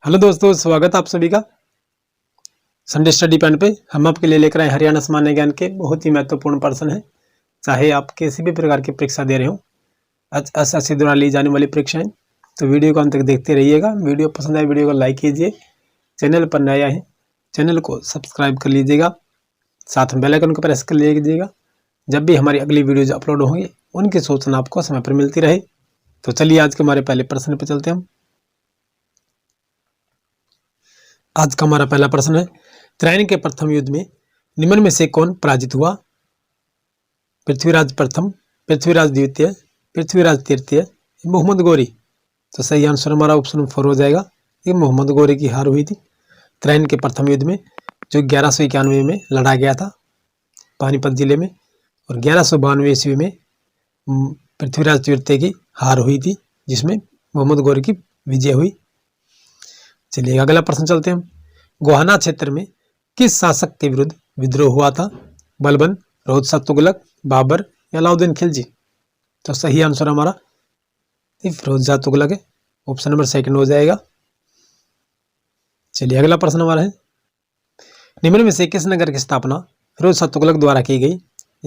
Hello दोस्तों, स्वागत है आप सभी का संडे स्टडी पॉइंट पे। हम आपके लिए लेकर आए हरियाणा सामान्य ज्ञान के बहुत ही महत्वपूर्ण प्रश्न है। चाहे आप किसी भी प्रकार की परीक्षा दे रहे हो, एसएससी द्वारा ली जाने वाली परीक्षाएं, तो वीडियो को अंत तक देखते रहिएगा। वीडियो पसंद आए वीडियो को लाइक कीजिए। चैनल पर नया है चैनल को सब्सक्राइब कर लीजिएगा, साथ में बेल आइकन को प्रेस कर लीजिएगा। जब भी हमारी अगली वीडियोज अपलोड होंगी उनकी सूचना आपको समय पर मिलती रहे। तो चलिए आज के हमारे पहले प्रश्न पर चलते हैं हम। आज का हमारा पहला प्रश्न है, त्रैन के प्रथम युद्ध में निम्न में से कौन पराजित हुआ? पृथ्वीराज प्रथम, पृथ्वीराज द्वितीय, पृथ्वीराज तृतीय, मोहम्मद गोरी। तो सही आंसर हमारा ऑप्शन 4 हो जाएगा। ये मोहम्मद गोरी की हार हुई थी त्रैन के प्रथम युद्ध में, जो 1191 में लड़ा गया था पानीपत जिले में, और 1192 ईस्वी में पृथ्वीराज तृतीय की हार हुई थी, जिसमें मोहम्मद गोरी की विजय हुई। चलिए अगला प्रश्न चलते हैं हम। गोहाना क्षेत्र में किस शासक के विरुद्ध विद्रोह हुआ था? बलबन, रोहत शाह तुगलक, बाबर या अलाउद्दीन खिलजी। तो सही आंसर हमारा फिरोज शाह तुगलक है, ऑप्शन नंबर 2 हो जाएगा। चलिए अगला प्रश्न हमारा है, निम्न में से किस नगर की स्थापना फिरोज शाह तुगलक द्वारा की गई?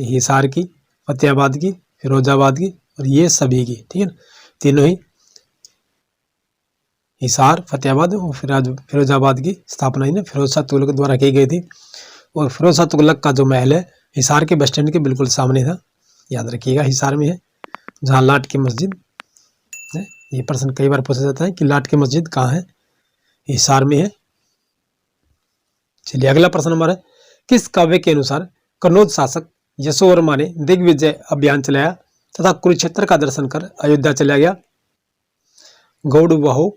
हिसार की, फतेहाबाद की, फिरोजाबाद की और ये सभी की। ठीक है ना, तीनों ही, हिसार, फतेहाबाद और फिरोजाबाद की स्थापना ही फिरोज शाह तुगलक द्वारा की गई थी। और फिरोज शाह तुगलक का जो महल है हिसार के बस स्टैंड के बिल्कुल सामने था, याद रखिएगा हिसार में है, जहाँ लाट की मस्जिद है। ये प्रश्न कई बार पूछा जाता है कि लाट की मस्जिद कहाँ है? हिसार में है। चलिए अगला प्रश्न हमारा है, किस काव्य के अनुसार कन्नौज शासक यशोवर्मा ने दिग्विजय अभियान चलाया तथा कुरुक्षेत्र का दर्शन कर अयोध्या चला गया? गौड़ वहु,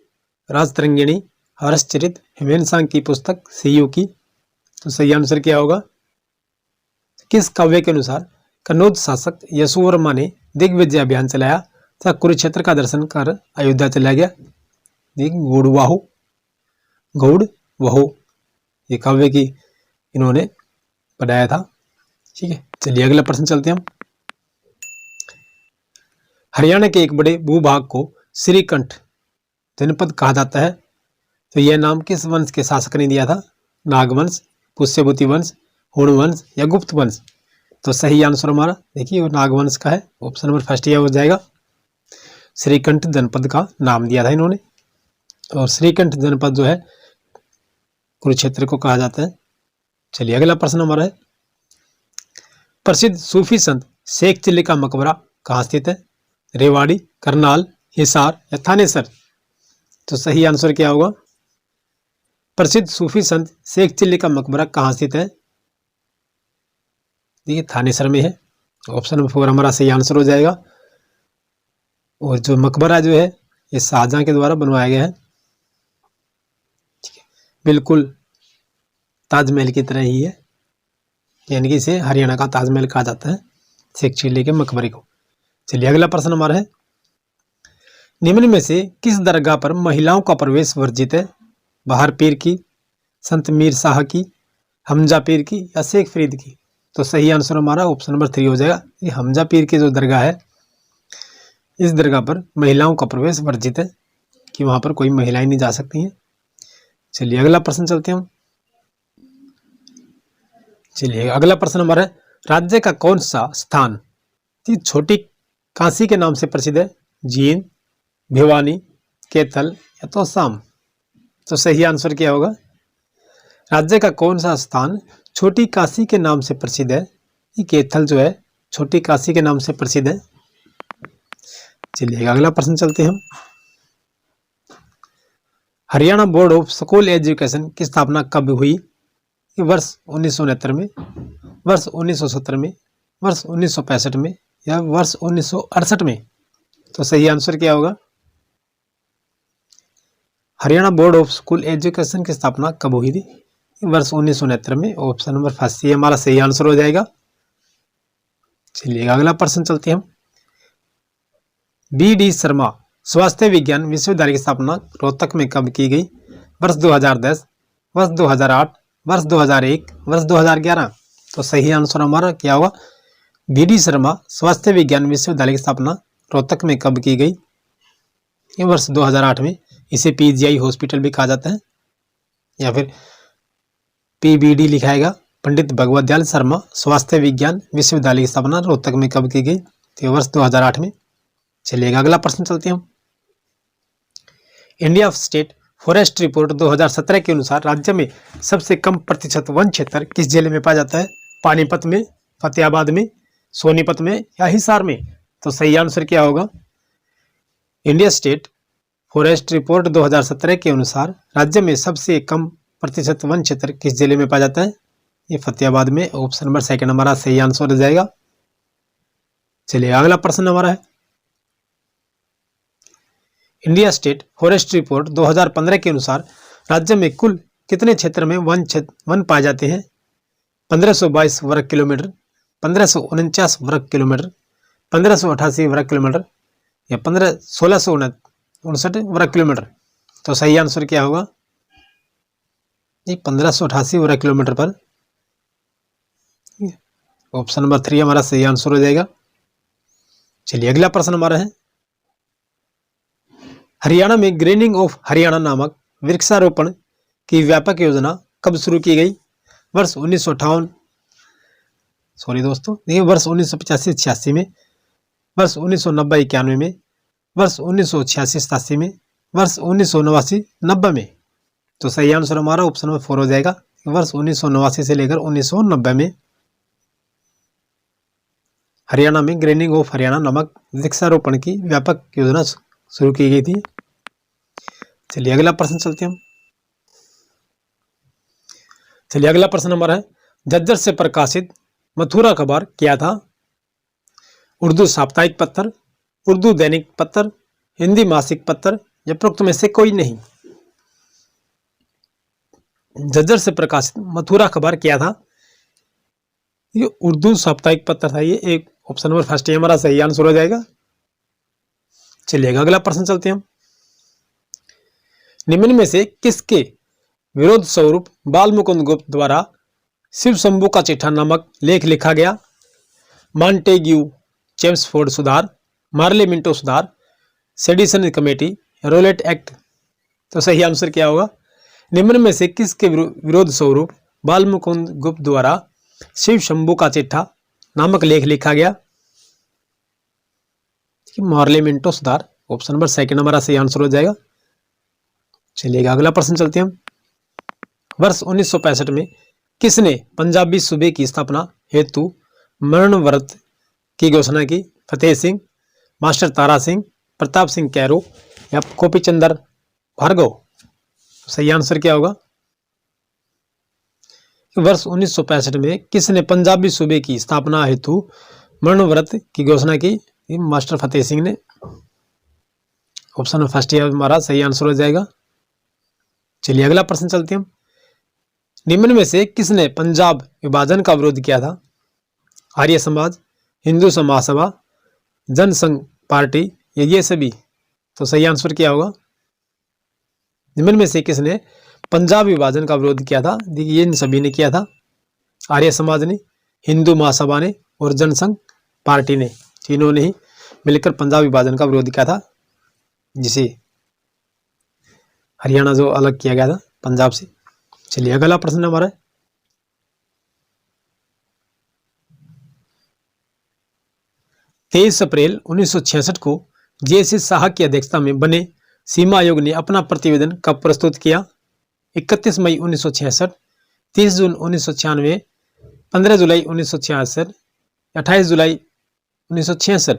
राजतरंगिणी, हर्षचरित, हिमेनसांग की पुस्तक, सीयू की। तो सही आंसर क्या होगा? किस काव्य के अनुसार कन्नौज शासक यशोवर्मा ने दिग्विजय अभियान चलाया तथा कुरुक्षेत्र का दर्शन कर अयोध्या चला गया? गौड़वाहु, गौड़ वहु, ये काव्य की इन्होंने बनाया था। ठीक है, चलिए अगला प्रश्न चलते हैं हम। हरियाणा के एक बड़े भूभाग को श्रीकंठ जनपद कहा जाता है, तो यह नाम किस वंश के शासक ने दिया था? नागवंश, पुष्यभूति वंश, हुण वंश या गुप्त वंश। तो सही आंसर हमारा देखिए वो नागवंश का है, ऑप्शन नंबर 1 हो जाएगा। श्रीकंठ जनपद का नाम दिया था इन्होंने, और श्रीकंठ जनपद जो है कुरुक्षेत्र को कहा जाता है। चलिए अगला प्रश्न हमारा है, प्रसिद्ध सूफी संत शेख चिल्ली का मकबरा कहाँ स्थित है? रेवाड़ी, करनाल, हिसार या थानेसर। तो सही आंसर क्या होगा? प्रसिद्ध सूफी संत शेख चिल्ली का मकबरा कहाँ स्थित है? देखिए थानेसर में है, ऑप्शन नंबर 4 हमारा सही आंसर हो जाएगा। और जो मकबरा जो है ये शाहजहां के द्वारा बनवाया गया है। ठीक है, बिल्कुल ताजमहल की तरह ही है, यानी कि इसे हरियाणा का ताजमहल कहा जाता है शेख चिल्ली के मकबरे को। चलिए अगला प्रश्न हमारा है, निम्न में से किस दरगाह पर महिलाओं का प्रवेश वर्जित है? बहार पीर की, संत मीर शाह की, हमजा पीर की या शेख फरीद की। तो सही आंसर हमारा ऑप्शन नंबर 3 हो जाएगा। ये हमजा पीर की जो दरगाह है, इस दरगाह पर महिलाओं का प्रवेश वर्जित है, कि वहां पर कोई महिलाएं नहीं जा सकती हैं। चलिए अगला प्रश्न चलते हैं। चलिए अगला प्रश्न हमारा है, राज्य का कौन सा स्थान छोटी काशी के नाम से प्रसिद्ध है? जींद, भिवानी, कैथल या तो शाम। तो सही आंसर क्या होगा? राज्य का कौन सा स्थान छोटी काशी के नाम से प्रसिद्ध है? ये कैथल जो है छोटी काशी के नाम से प्रसिद्ध है। चलिए अगला प्रश्न चलते हैं हम। Haryana board of school education की स्थापना कब हुई? वर्ष 1969 में, वर्ष 1970 में, वर्ष 1965 में या वर्ष 1968 में। तो सही आंसर क्या होगा? Haryana board of school education की स्थापना कब हुई थी? वर्ष 1969 में, ऑप्शन नंबर 1 हमारा सही आंसर हो जाएगा। चलिए अगला प्रश्न चलते हैं हम। बी डी शर्मा स्वास्थ्य विज्ञान विश्वविद्यालय की स्थापना रोहतक में कब की गई? वर्ष 2010, वर्ष 2008, वर्ष 2001, वर्ष 2011। तो सही आंसर हमारा क्या होगा? बी डी शर्मा स्वास्थ्य विज्ञान विश्वविद्यालय की स्थापना रोहतक में कब की गई? ये वर्ष 2008 में इसे पीजीआई हॉस्पिटल भी कहा जाता है, या फिर पीबीडी लिखाएगा। पंडित भगवत दयाल शर्मा स्वास्थ्य विज्ञान विश्वविद्यालय की स्थापना रोहतक में कब की गई? तो वर्ष 2008 में। चलिएगा अगला प्रश्न चलते हैं हम। इंडिया स्टेट फॉरेस्ट रिपोर्ट 2017 के अनुसार राज्य में सबसे कम प्रतिशत वन क्षेत्र किस जिले में पाया जाता है? पानीपत में, फतेहाबाद में, सोनीपत में या हिसार में? तो सही आंसर क्या होगा? इंडिया स्टेट फॉरेस्ट रिपोर्ट 2017 के अनुसार राज्य में सबसे कम प्रतिशत वन क्षेत्र किस जिले में पाया जाता है? ये फतेहाबाद में। ऑप्शन नंबर सेकंड हमारा सही आंसर हो जाएगा। चलिए अगला प्रश्न हमारा है, इंडिया स्टेट फॉरेस्ट रिपोर्ट 2015 के अनुसार राज्य में कुल कितने क्षेत्र में वन पाए जाते हैं? 1522 वर्ग किलोमीटर, 1549 वर्ग किलोमीटर, 1588 वर्ग किलोमीटर या 1659 वर्ग किलोमीटर? तो सही आंसर क्या होगा? ये 1588 वर्ग किलोमीटर पर। ऑप्शन नंबर 3 हमारा सही आंसर हो जाएगा। चलिए अगला प्रश्न हमारा है, हरियाणा में ग्रीनिंग ऑफ हरियाणा नामक वृक्षारोपण की व्यापक योजना कब शुरू की गई? वर्ष 1958 वर्ष 1985-86 में, वर्ष 1990-91 में, वर्ष 1986-87 में, वर्ष 1989-90 में? तो सही आंसर हमारा ऑप्शन नंबर 4 हो जाएगा। वर्ष 1989 से लेकर 1990 में हरियाणा में ग्रीनिंग ऑफ हरियाणा नामक वृक्षारोपण की व्यापक योजना शुरू की गई थी। चलिए अगला प्रश्न चलते हैं हम। चलिए अगला प्रश्न हमारा है, झज्जर से प्रकाशित मथुरा अखबार क्या था? उर्दू साप्ताहिक पत्र, उर्दू दैनिक पत्र, हिंदी मासिक पत्र या प्रयुक्त में से कोई नहीं? झज्जर से प्रकाशित मथुरा अखबार क्या था? ये उर्दू साप्ताहिक पत्र था। ये एक ऑप्शन नंबर फर्स्ट हमारा सही आंसर हो जाएगा। चलिएगा अगला प्रश्न चलते हैं हम। निम्न में से किसके विरोध स्वरूप बाल मुकुंद गुप्त द्वारा शिव शंभू का चिट्ठा नामक लेख लिखा गया? मॉन्टेग्यू चेम्सफोर्ड सुधार, मार्ले मिंटो सुधार, सेडिशन कमेटी, रोलेट एक्ट? तो सही आंसर क्या होगा? निम्न में से किसके विरोध स्वरूप बाल मुकुंद गुप्त द्वारा शिव शंभू का चिट्ठा नामक लेख लिखा गया? मार्ले मिंटो सुधार। ऑप्शन नंबर सेकंड हमारा सही आंसर हो जाएगा। चलिएगा अगला प्रश्न चलते हैं हम। वर्ष 1965 में किसने पंजाबी सूबे की स्थापना हेतु मरण व्रत की घोषणा की? फतेह सिंह, मास्टर तारा सिंह, प्रताप सिंह कैरो या गोपी चंद्र भार्गव? सही आंसर क्या होगा? वर्ष 1965 में किसने पंजाबी सूबे की स्थापना हेतु मरण व्रत की घोषणा की? मास्टर फतेह सिंह ने। ऑप्शन फर्स्ट हमारा सही आंसर हो जाएगा। चलिए अगला प्रश्न चलते हैं हम। निम्न में से किसने पंजाब विभाजन का विरोध किया था? आर्य समाज, हिंदू महासभा, जनसंघ पार्टी या ये सभी? तो सही आंसर क्या होगा? निम्न में से किसने पंजाब विभाजन का विरोध किया था? देखिए इन सभी ने किया था। आर्य समाज ने, हिंदू महासभा ने और जनसंघ पार्टी ने, तीनों ने ही मिलकर पंजाब विभाजन का विरोध किया था, जिसे हरियाणा जो अलग किया गया था पंजाब से। चलिए अगला प्रश्न हमारा है, 23 अप्रैल 1966 को जे.सी. शाह की अध्यक्षता में बने सीमा आयोग ने अपना प्रतिवेदन कब प्रस्तुत किया? 31 मई 1966, 30 जून 1996, 15 जुलाई 1966, 28 जुलाई 1966?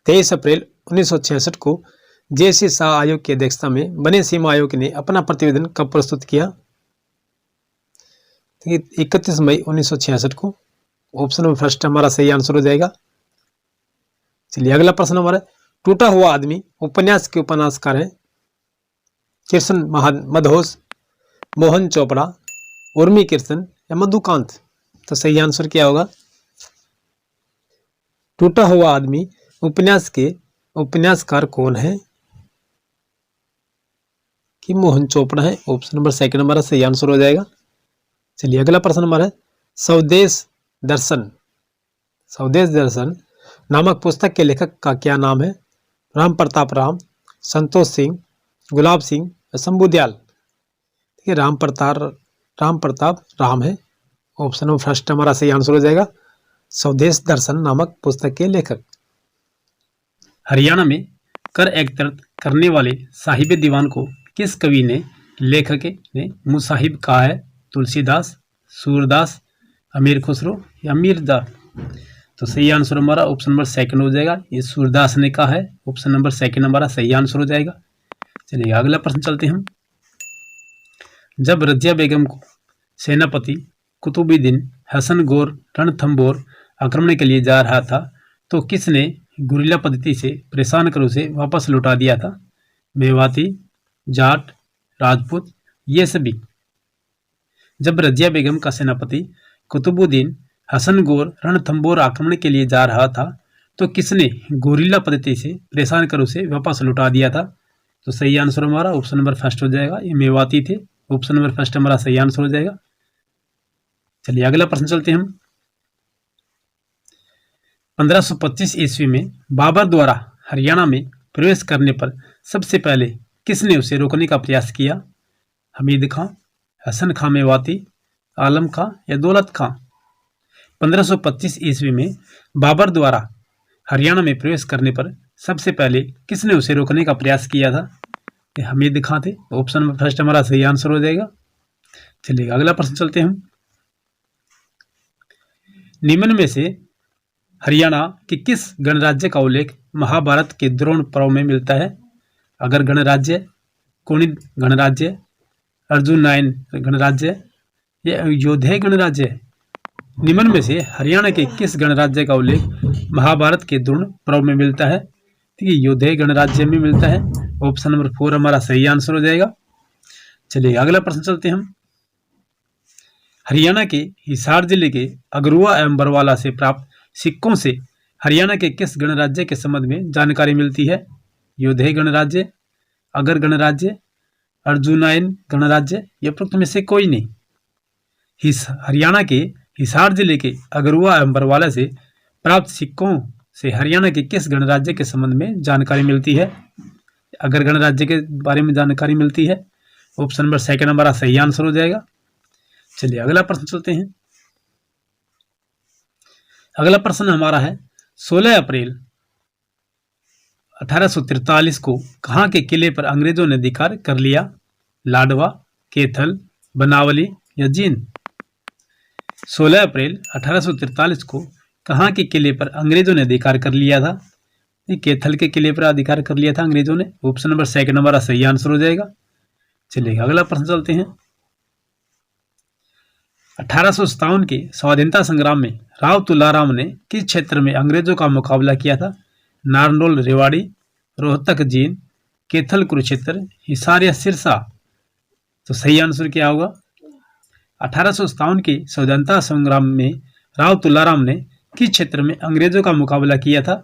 23 अप्रैल 1966 को जे.सी. शाह आयोग की अध्यक्षता में बने सीमा आयोग ने अपना प्रतिवेदन कब प्रस्तुत किया? 31 मई 1966 को। ऑप्शन नंबर फर्स्ट हमारा सही आंसर हो जाएगा। चलिए अगला प्रश्न हमारा, टूटा हुआ आदमी उपन्यास के उपन्यासकार हैं कृष्ण मधोस, मोहन चोपड़ा, उर्मी कृष्ण या मधुकांत? तो सही आंसर क्या होगा? टूटा हुआ आदमी उपन्यास के उपन्यासकार कौन है? कि मोहन चोपड़ा है। ऑप्शन नंबर सेकंड हमारा सही आंसर हो जाएगा। चलिए अगला प्रश्न हमारा है, स्वदेश दर्शन नामक पुस्तक के लेखक का क्या नाम है? राम प्रताप राम, संतोष सिंह, गुलाब सिंह या शंभू दयाल? देखिए राम प्रताप राम है। ऑप्शन नंबर फर्स्ट हमारा सही आंसर हो जाएगा। स्वदेश दर्शन नामक पुस्तक के लेखक। हरियाणा में कर एकत्रित करने वाले साहिब दीवान को किस कवि ने लेखक ने मुसाहिब कहा है? तुलसीदास, सूरदास, अमीर खुसरो या मीरदास? तो सही आंसर हमारा ऑप्शन नंबर सेकंड हो जाएगा। ये सूरदास ने कहा है। ऑप्शन नंबर सेकंड हमारा सही आंसर हो जाएगा। चलिए अगला प्रश्न चलते हैं हम। जब रजिया बेगम को सेनापति कुतुबुद्दीन हसन गोर रणथंबोर आक्रमण के लिए जा रहा था तो किसने गुरिल्ला पद्धति से परेशान कर उसे वापस लौटा दिया था? मेवाती, जाट, राजपूत, ये सभी? जब रजिया बेगम का सेनापति कुतुबुद्दीन हसन गोर रणथंबोर आक्रमण के लिए जा रहा था तो किसने गुरिल्ला पद्धति से परेशान कर उसे वापस लौटा दिया था? तो सही आंसर हमारा ऑप्शन नंबर फर्स्ट हो जाएगा। ये मेवाती थे। ऑप्शन नंबर फर्स्ट हमारा सही आंसर हो जाएगा। चलिए अगला प्रश्न चलते हैं हम। 1525 ईस्वी में बाबर द्वारा हरियाणा में प्रवेश करने पर सबसे पहले किसने उसे रोकने का प्रयास किया? हमीद खां, हसन खां मेवाती, आलम खां या दौलत खां? 1525 ईस्वी में बाबर द्वारा हरियाणा में प्रवेश करने पर सबसे पहले किसने उसे रोकने का प्रयास किया था? ये हमीद खां थे। ऑप्शन नंबर फर्स्ट हमारा सही आंसर हो जाएगा। चलिए अगला प्रश्न चलते हैं हम। निम्न में से हरियाणा के किस गणराज्य का उल्लेख महाभारत के द्रोण पर्व में मिलता है? अगर गणराज्य, कोणित गणराज्य, अर्जुनायन गणराज्य या योधेय गणराज्य? निम्न में से हरियाणा के किस गणराज्य का उल्लेख महाभारत के द्रोण पर्व में मिलता है? ठीक है, योधेय गणराज्य में मिलता है। ऑप्शन नंबर 4 हमारा सही आंसर हो जाएगा। चलिए अगला प्रश्न चलते हैं हम। हरियाणा के हिसार जिले के अगरुआ एवं बरवाला से प्राप्त सिक्कों से हरियाणा के किस गणराज्य के संबंध में जानकारी मिलती है? योधेय गणराज्य, अगर गणराज्य, अर्जुनायन गणराज्य या उपरोक्त में से कोई नहीं? हरियाणा के हिसार जिले के अगरुआ एवं बरवाला से प्राप्त सिक्कों से हरियाणा के किस गणराज्य के संबंध में जानकारी मिलती है? अगर गणराज्य के बारे में जानकारी मिलती है। ऑप्शन नंबर सेकंड हमारा सही आंसर हो जाएगा। चलिए अगला प्रश्न चलते हैं। अगला प्रश्न हमारा है 16 अप्रैल 1843 को कहाँ के किले पर अंग्रेजों ने अधिकार कर लिया? लाडवा, कैथल, बनावली या जींद? 16 अप्रैल 1843 को कहाँ के किले पर अंग्रेजों ने अधिकार कर लिया था? कैथल के किले पर अधिकार कर लिया था अंग्रेजों ने। ऑप्शन नंबर सेकंड हमारा सही आंसर हो जाएगा। चलिए अगला प्रश्न चलते हैं। 1857 के स्वाधीनता संग्राम में राव तुलाराम ने किस क्षेत्र में अंग्रेजों का मुकाबला किया था? नारनौल रेवाड़ी, रोहतक जींद, कैथल कुरुक्षेत्र, हिसार या सिरसा? तो सही आंसर क्या होगा? 1857 के स्वतंत्रता संग्राम में राव तुलाराम ने किस क्षेत्र में अंग्रेजों का मुकाबला किया था?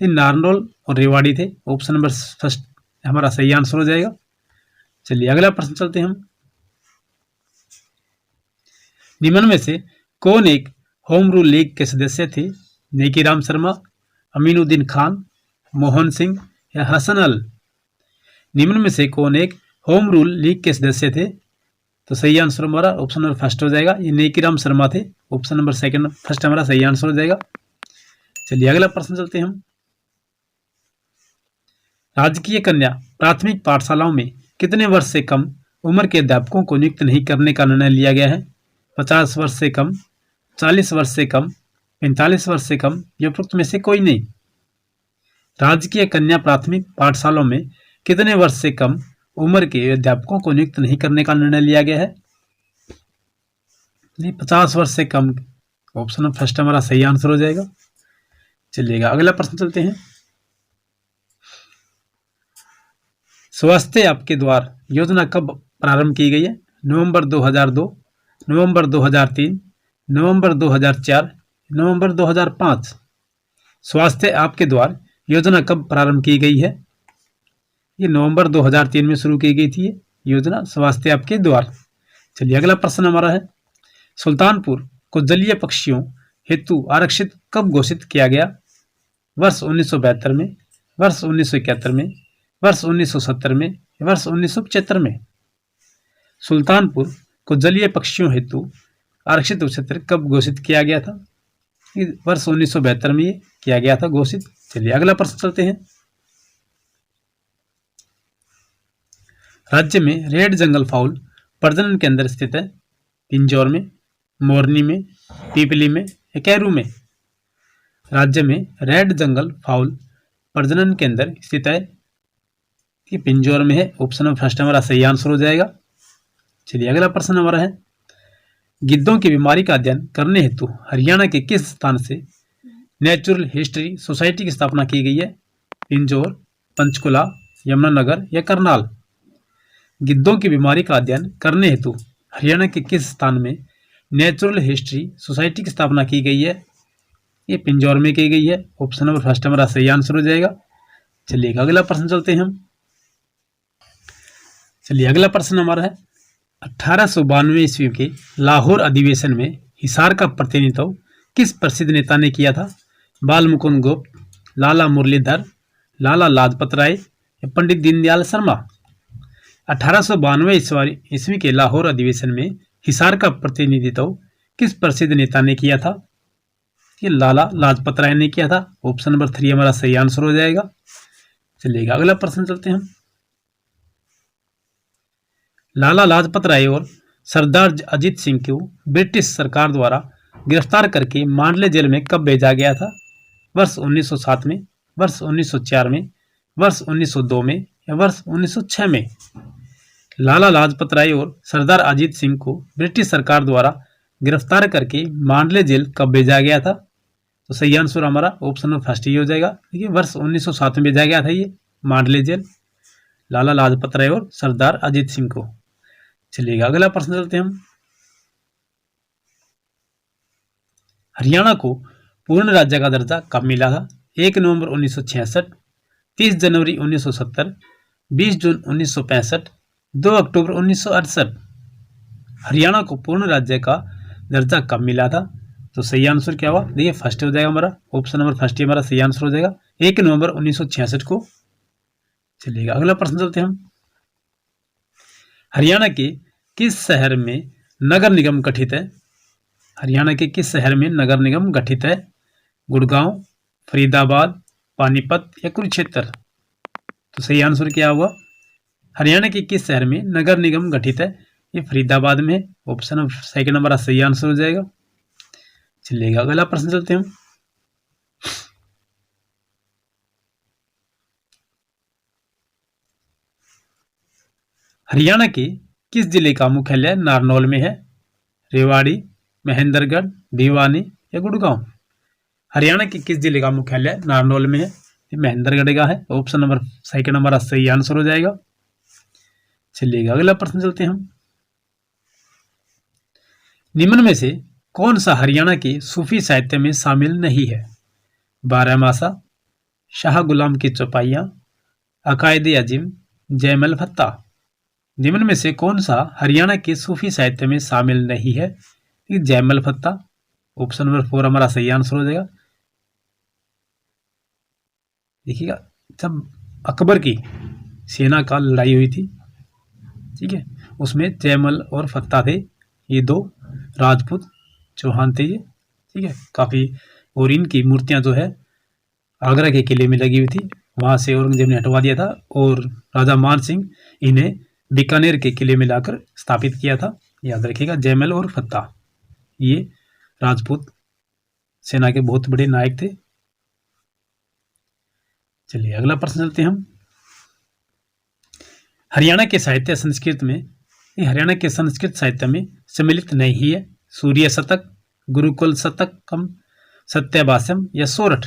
ये नारनौल और रेवाड़ी थे। ऑप्शन नंबर फर्स्ट हमारा सही आंसर हो जाएगा। चलिए अगला प्रश्न चलते हैं हम। निम्न में से कौन एक होम रूल लीग के सदस्य थे? नेकीराम शर्मा, अमीनुद्दीन खान, मोहन सिंह या हसन अल? निम्न में से कौन एक होम रूल लीग के सदस्य थे? तो सही आंसर हमारा ऑप्शन नंबर फर्स्ट हो जाएगा। ये नेकीराम शर्मा थे। ऑप्शन नंबर सेकंड फर्स्ट हमारा सही आंसर हो जाएगा। चलिए अगला प्रश्न चलते हैं हम। राजकीय कन्या प्राथमिक पाठशालाओं में कितने वर्ष से कम उम्र के अध्यापकों को नियुक्त नहीं करने का निर्णय लिया गया है? 50 वर्ष से कम, 40 वर्ष से कम, 45 वर्ष से कम या उपरोक्त में से कोई नहीं? राजकीय कन्या प्राथमिक पाठशालाओं में कितने वर्ष से कम उम्र के अध्यापकों को नियुक्त नहीं करने का निर्णय लिया गया है? 50 वर्ष से कम। ऑप्शन फर्स्ट हमारा सही आंसर हो जाएगा। चलिएगा अगला प्रश्न चलते हैं। स्वास्थ्य आपके द्वार योजना कब प्रारंभ की गई है? नवंबर 2002, नवंबर 2003, नवंबर 2004, नवंबर 2005? स्वास्थ्य आपके द्वार योजना कब प्रारंभ की गई है? ये नवंबर 2003 में शुरू की गई थी ये योजना स्वास्थ्य आपके द्वार। चलिए अगला प्रश्न हमारा है, सुल्तानपुर को जलीय पक्षियों हेतु आरक्षित कब घोषित किया गया? वर्ष 1972 में, वर्ष 1971 में, वर्ष 1970 में, वर्ष 1975 में। सुल्तानपुर को जलीय पक्षियों हेतु आरक्षित क्षेत्र कब घोषित किया गया था? वर्ष 1972 में ये किया गया था घोषित। चलिए अगला प्रश्न चलते हैं। राज्य में रेड जंगल फाउल प्रजनन केंद्र स्थित है? पिंजौर में, मोरनी में, पीपली में या कैरू में? राज्य में रेड जंगल फाउल प्रजनन केंद्र स्थित है कि पिंजौर में है। ऑप्शन नंबर फर्स्ट हमारा सही आंसर हो जाएगा। चलिए अगला प्रश्न हमारा है, गिद्धों की बीमारी का अध्ययन करने हेतु हरियाणा के किस स्थान से नेचुरल हिस्ट्री सोसाइटी की स्थापना की गई है? पिंजौर, पंचकुला, यमुनानगर या करनाल? गिद्धों की बीमारी का अध्ययन करने हेतु हरियाणा के किस स्थान में नेचुरल हिस्ट्री सोसाइटी की स्थापना की गई है? ये पिंजौर में की गई है। ऑप्शन नंबर फर्स्ट हमारा सही आंसर हो जाएगा। चलिए अगला प्रश्न चलते हैं हम। चलिए अगला प्रश्न हमारा है, 1892 ईस्वी के लाहौर अधिवेशन में हिसार का प्रतिनिधित्व किस प्रसिद्ध नेता ने किया था? बाल मुकुंद गुप्त, लाला मुरलीधर, लाला लाजपत राय या पंडित दीनदयाल शर्मा? 1892 ईस्वी के लाहौर अधिवेशन में हिसार का प्रतिनिधित्व किस प्रसिद्ध नेता ने किया था? ये लाला लाजपत राय ने किया था। ऑप्शन नंबर 3 हमारा सही आंसर हो जाएगा। चलिएगा अगला प्रश्न चलते हैं हम। लाला लाजपत राय और सरदार अजीत सिंह को ब्रिटिश सरकार द्वारा गिरफ्तार करके मांडले जेल में कब भेजा गया था? वर्ष 1907 में, वर्ष 1904 में, वर्ष 1902 में या वर्ष 1906 में? लाला लाजपत राय और सरदार अजीत सिंह को ब्रिटिश सरकार द्वारा गिरफ्तार करके मांडले जेल कब भेजा गया था? तो सही आंसर हमारा ऑप्शन नंबर फर्स्ट ही हो जाएगा। देखिए वर्ष 1907 में भेजा गया था ये मांडले जेल, लाला लाजपत राय और सरदार अजीत सिंह को। चलिएगा अगला प्रश्न चलते हैं हम। हरियाणा को पूर्ण राज्य का दर्जा कब मिला था? 1 नवंबर 1966, 30 जनवरी 1970, 20 जून 1965, 2 अक्टूबर 1968? हरियाणा को पूर्ण राज्य का दर्जा कब मिला था? तो सही आंसर क्या हुआ? देखिए फर्स्ट हो जाएगा हमारा, ऑप्शन नंबर फर्स्ट ही हमारा सही आंसर हो जाएगा, 1 नवंबर 1966 को। चलिएगा अगला प्रश्न चलते हैं हम। हरियाणा के किस शहर में नगर निगम गठित है? हरियाणा के किस शहर में नगर निगम गठित है? गुड़गांव, फरीदाबाद, पानीपत या कुरुक्षेत्र? तो सही आंसर क्या हुआ? हरियाणा के किस शहर में नगर निगम गठित है? ये फरीदाबाद में। ऑप्शन सेकंड नंबर सही आंसर हो जाएगा। चलिएगा अगला प्रश्न चलते हैं हम। हरियाणा के किस जिले का मुख्यालय नारनौल में है? रेवाड़ी, महेंद्रगढ़, भिवानी या गुड़गांव? हरियाणा के किस जिले का मुख्यालय नारनौल में है? ये महेंद्रगढ़ का है। ऑप्शन नंबर सेकंड हमारा सही आंसर हो जाएगा। चलिएगा अगला प्रश्न चलते हैं हम। निम्न में से कौन सा हरियाणा के सूफी साहित्य में शामिल नहीं है? बारहमासा, शाह गुलाम की चौपाइयां, अकायदे अजीम, जयमल भत्ता? निम्न में से कौन सा हरियाणा के सूफी साहित्य में शामिल नहीं है? जयमल भत्ता। ऑप्शन नंबर 4 हमारा सही आंसर हो जाएगा। देखिएगा जब अकबर की सेना का लड़ाई हुई थी, ठीक है, उसमें जयमल और फत्ता थे, ये 2 राजपूत चौहान थे ये, ठीक है, काफ़ी। और इनकी मूर्तियां जो है आगरा के किले में लगी हुई थी, वहां से औरंगजेब ने हटवा दिया था और राजा मान सिंह इन्हें बीकानेर के किले में लाकर स्थापित किया था। याद रखिएगा जयमल और फत्ता ये राजपूत सेना के बहुत बड़े नायक थे। चलिए अगला प्रश्न चलते हैं हम। हरियाणा के साहित्य संस्कृत में, हरियाणा के संस्कृत साहित्य में सम्मिलित नहीं है। सूर्य शतक, गुरुकुल शतकम, सत्यभाषम या सोरठ?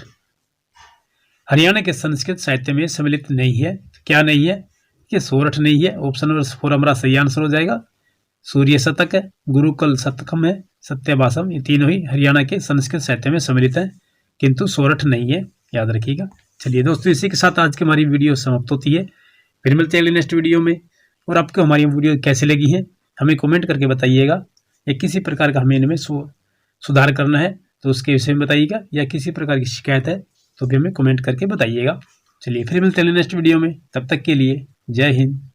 हरियाणा के संस्कृत साहित्य में सम्मिलित नहीं है। क्या नहीं है? कि सोरठ नहीं है। ऑप्शन नंबर 4 हमारा सही आंसर हो जाएगा। सूर्य शतक है, गुरुकुल शतकम है, सत्यभाषम, ये तीनों ही हरियाणा के संस्कृत साहित्य में सम्मिलित है, किंतु सोरठ नहीं है, याद रखिएगा। चलिए दोस्तों, इसी के साथ आज की हमारी वीडियो समाप्त होती है। फिर मिलते हैं अगले नेक्स्ट वीडियो में। और आपको हमारी वीडियो कैसी लगी है हमें कमेंट करके बताइएगा, या किसी प्रकार का हमें इनमें सुधार करना है तो उसके विषय में बताइएगा, या किसी प्रकार की शिकायत है तो भी हमें कमेंट करके बताइएगा। चलिए फिर मिलते हैं नेक्स्ट वीडियो में, तब तक के लिए जय हिंद,